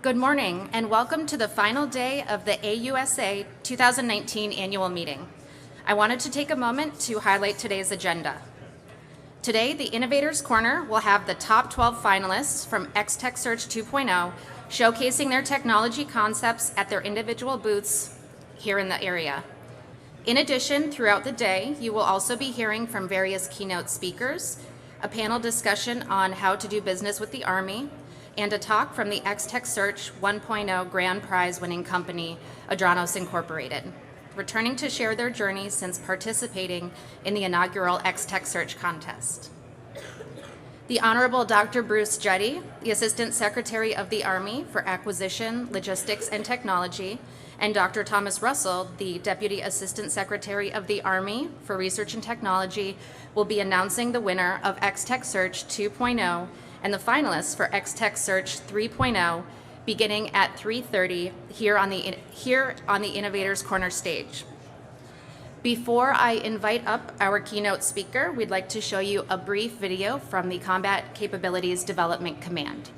Good morning and welcome to the final day of the AUSA 2019 annual meeting. I wanted to take a moment to highlight today's agenda. Today, the Innovators Corner will have the top 12 finalists from X-Tech Search 2.0 showcasing their technology concepts at their individual booths here in the area. In addition, throughout the day, you will also be hearing from various keynote speakers, a panel discussion on how to do business with the Army, and a talk from the X-Tech Search 1.0 Grand Prize winning company, Adranos Incorporated, returning to share their journey since participating in the inaugural X-Tech Search contest. The Honorable Dr. Bruce Jetty, the Assistant Secretary of the Army for Acquisition, Logistics, and Technology, and Dr. Thomas Russell, the Deputy Assistant Secretary of the Army for Research and Technology, will be announcing the winner of X-Tech Search 2.0 and the finalists for X-Tech Search 3.0 beginning at 3:30 here on the Innovators Corner stage. Before I invite up our keynote speaker, we'd like to show you a brief video from the Combat Capabilities Development Command.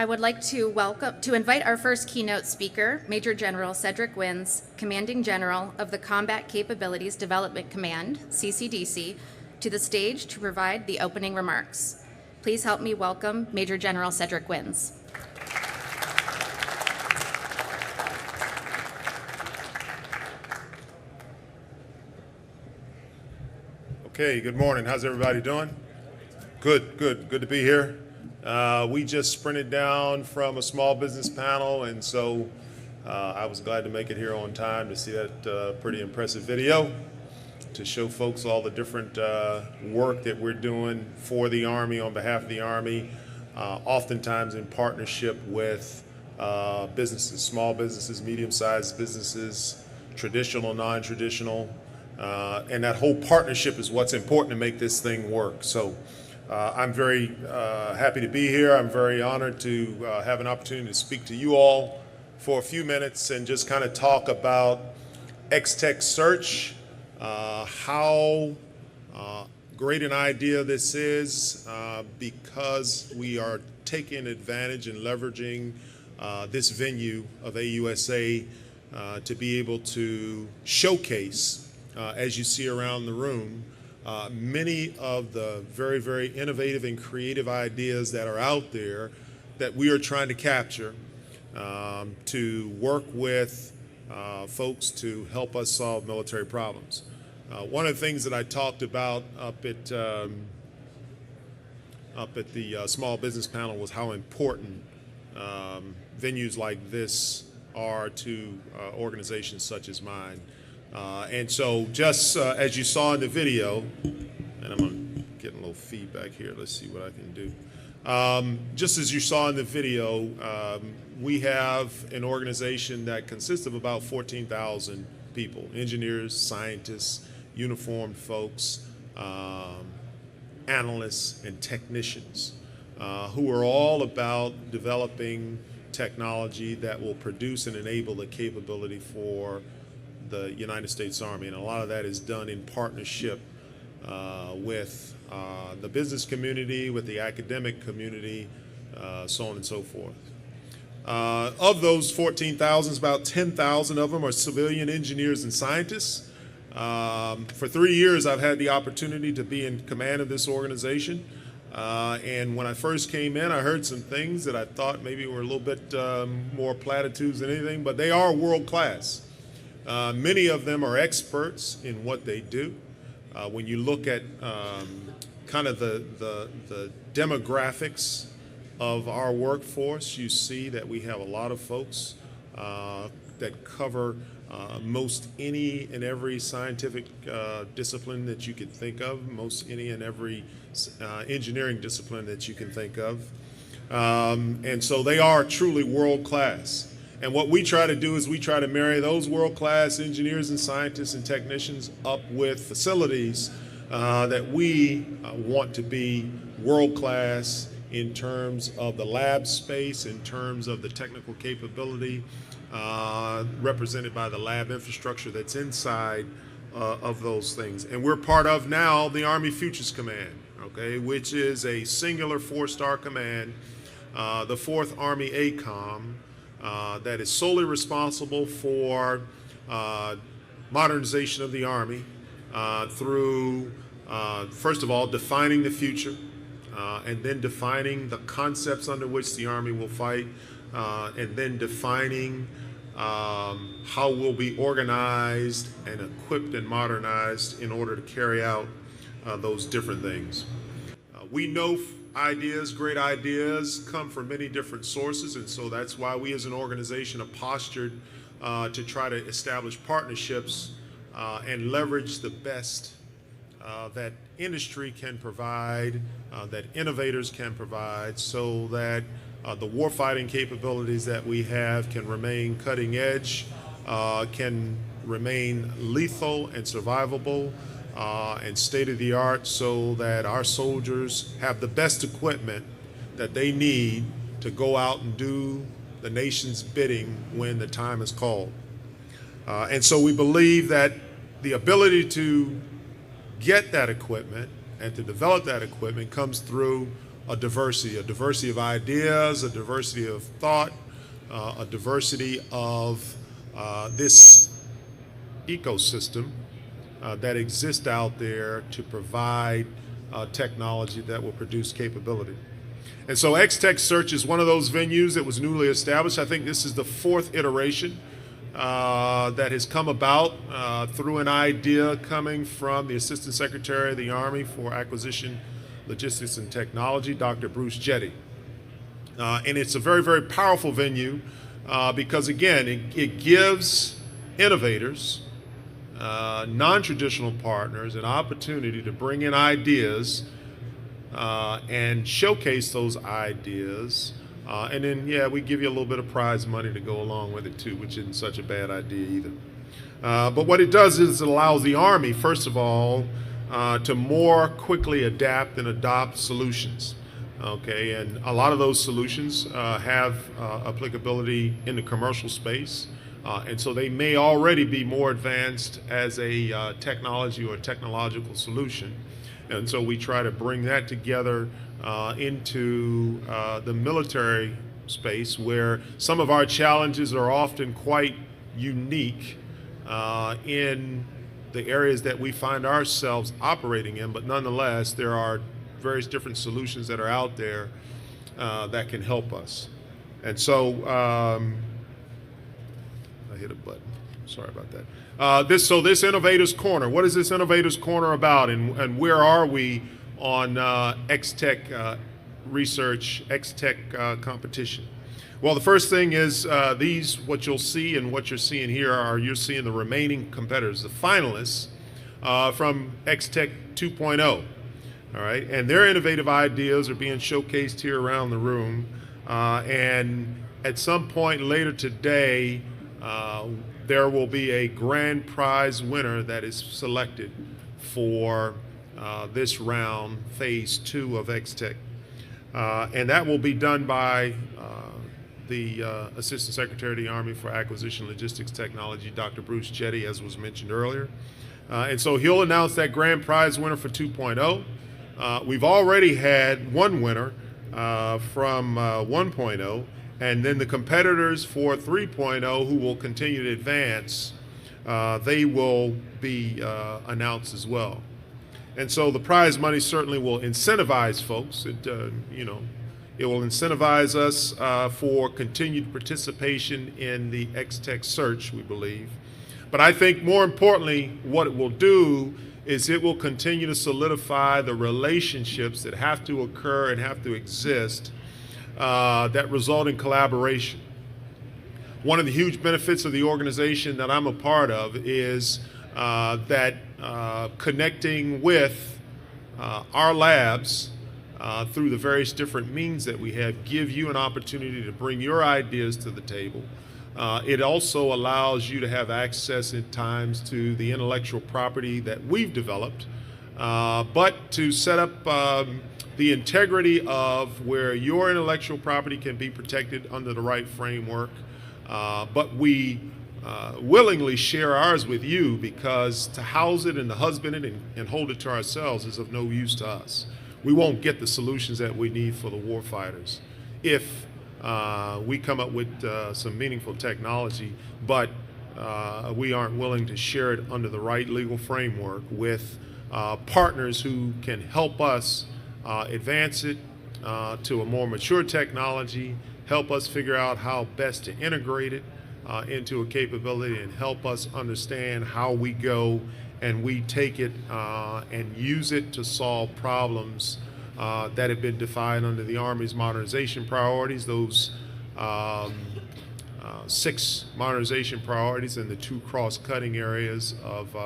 I would like to invite our first keynote speaker, Major General Cedric Wins, Commanding General of the Combat Capabilities Development Command, CCDC, to the stage to provide the opening remarks. Please help me welcome Major General Cedric Wins. Okay, good morning. How's everybody doing? Good to be here. We just sprinted down from a small business panel, and so I was glad to make it here on time to see that pretty impressive video to show folks all the different work that we're doing for the Army, on behalf of the Army, oftentimes in partnership with businesses, small businesses, medium-sized businesses, traditional, non-traditional, and that whole partnership is what's important to make this thing work. So I'm very happy to be here. I'm very honored to have an opportunity to speak to you all for a few minutes and just kind of talk about X-Tech Search, how great an idea this is, because we are taking advantage and leveraging this venue of AUSA to be able to showcase, as you see around the room, many of the very, very innovative and creative ideas that are out there that we are trying to capture to work with folks to help us solve military problems. One of the things that I talked about up at the small business panel was how important venues like this are to organizations such as mine. And so just as you saw in the video, and I'm getting a little feedback here, let's see what I can do. Just as you saw in the video, we have an organization that consists of about 14,000 people, engineers, scientists, uniformed folks, analysts, and technicians who are all about developing technology that will produce and enable the capability for the United States Army. And a lot of that is done in partnership with the business community, with the academic community, so on and so forth. Of those 14,000, about 10,000 of them are civilian engineers and scientists. For 3 years, I've had the opportunity to be in command of this organization. And when I first came in, I heard some things that I thought maybe were a little bit more platitudes than anything, but they are world class. Many of them are experts in what they do. When you look at kind of the demographics of our workforce, you see that we have a lot of folks that cover most any and every scientific discipline that you could think of, most any and every engineering discipline that you can think of. And so they are truly world class. And what we try to do is we try to marry those world-class engineers and scientists and technicians up with facilities that we want to be world-class in terms of the lab space, in terms of the technical capability represented by the lab infrastructure that's inside of those things. And we're part of now the Army Futures Command, okay, which is a singular 4-star command, the 4th Army ACOM, that is solely responsible for modernization of the Army through, first of all, defining the future, and then defining the concepts under which the Army will fight, and then defining how we'll be organized and equipped and modernized in order to carry out those different things. We know great ideas come from many different sources, and so that's why we as an organization are postured to try to establish partnerships and leverage the best that industry can provide, that innovators can provide, so that the warfighting capabilities that we have can remain cutting edge, can remain lethal and survivable, and state-of-the-art, so that our soldiers have the best equipment that they need to go out and do the nation's bidding when the time is called. And so we believe that the ability to get that equipment and to develop that equipment comes through a diversity of ideas, a diversity of thought, a diversity of this ecosystem that exist out there to provide technology that will produce capability. And so X-Tech Search is one of those venues that was newly established. I think this is the 4th iteration that has come about through an idea coming from the Assistant Secretary of the Army for Acquisition, Logistics, and Technology, Dr. Bruce Jetty. And it's a very, very powerful venue because, again, it gives innovators, non-traditional partners, an opportunity to bring in ideas and showcase those ideas. And then, yeah, we give you a little bit of prize money to go along with it too, which isn't such a bad idea either. But what it does is it allows the Army, first of all, to more quickly adapt and adopt solutions. Okay, and a lot of those solutions have applicability in the commercial space. And so they may already be more advanced as a technology or a technological solution. And so we try to bring that together into the military space, where some of our challenges are often quite unique in the areas that we find ourselves operating in, but nonetheless there are various different solutions that are out there that can help us. And so I hit a button. Sorry about that. This Innovators Corner, what is this Innovators Corner about, and where are we on X-Tech research, X-Tech competition? Well, the first thing is what you'll see and what you're seeing here you're seeing the remaining competitors, the finalists from X-Tech 2.0. All right, and their innovative ideas are being showcased here around the room. And at some point later today, there will be a grand prize winner that is selected for this round, phase 2 of X-Tech. And that will be done by the Assistant Secretary of the Army for Acquisition Logistics Technology, Dr. Bruce Jetty, as was mentioned earlier. And so he'll announce that grand prize winner for 2.0. We've already had one winner from 1.0, and then the competitors for 3.0 who will continue to advance, they will be announced as well. And so the prize money certainly will incentivize folks. It will incentivize us for continued participation in the X-Tech search, we believe. But I think more importantly, what it will do is it will continue to solidify the relationships that have to occur and have to exist that result in collaboration. One of the huge benefits of the organization that I'm a part of is that connecting with our labs through the various different means that we have give you an opportunity to bring your ideas to the table. It also allows you to have access at times to the intellectual property that we've developed, but to set up the integrity of where your intellectual property can be protected under the right framework. But we willingly share ours with you, because to house it and to husband it and hold it to ourselves is of no use to us. We won't get the solutions that we need for the warfighters if we come up with some meaningful technology, but we aren't willing to share it under the right legal framework with partners who can help us advance it to a more mature technology, help us figure out how best to integrate it into a capability, and help us understand how we go and we take it and use it to solve problems that have been defined under the Army's modernization priorities, those 6 modernization priorities and the 2 cross-cutting areas of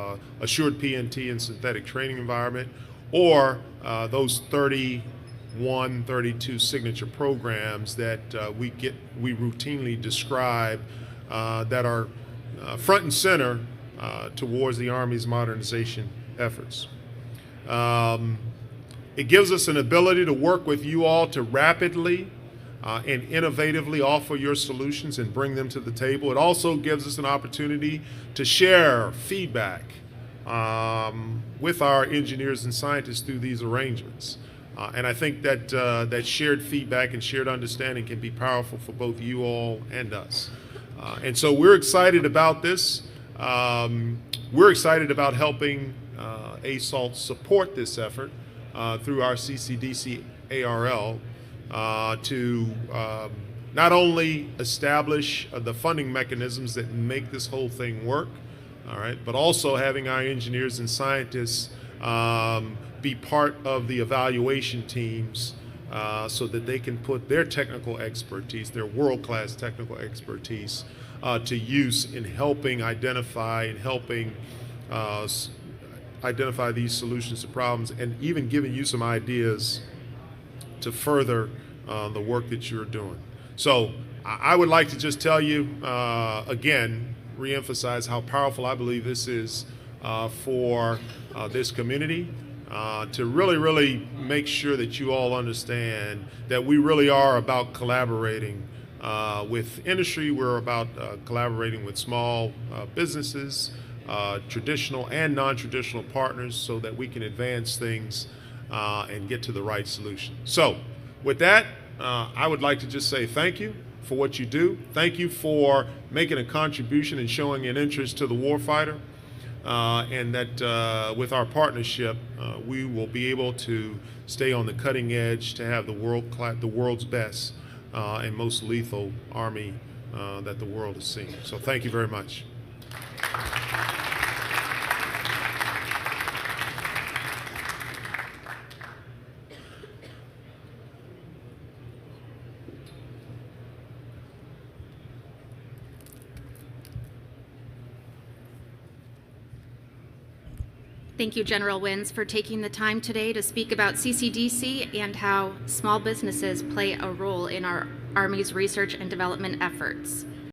assured PNT and synthetic training environment, or those 31, 32 signature programs that we routinely describe that are front and center towards the Army's modernization efforts. It gives us an ability to work with you all to rapidly and innovatively offer your solutions and bring them to the table. It also gives us an opportunity to share feedback with our engineers and scientists through these arrangements. And I think that that shared feedback and shared understanding can be powerful for both you all and us. And so we're excited about this. We're excited about helping ASALT support this effort through our CCDC ARL to not only establish the funding mechanisms that make this whole thing work, all right, but also having our engineers and scientists be part of the evaluation teams so that they can put their technical expertise, their world-class technical expertise to use in helping identify these solutions to problems, and even giving you some ideas to further the work that you're doing. So I would like to just tell you, again, reemphasize how powerful I believe this is for this community, to really make sure that you all understand that we really are about collaborating with industry. We're about collaborating with small businesses, traditional and non-traditional partners, so that we can advance things and get to the right solution. So with that, I would like to just say thank you for what you do. Thank you for making a contribution and showing an interest to the warfighter, and that with our partnership, we will be able to stay on the cutting edge to have the world's best and most lethal Army that the world has seen. So thank you very much. Thank you, General Wins, for taking the time today to speak about CCDC and how small businesses play a role in our Army's research and development efforts.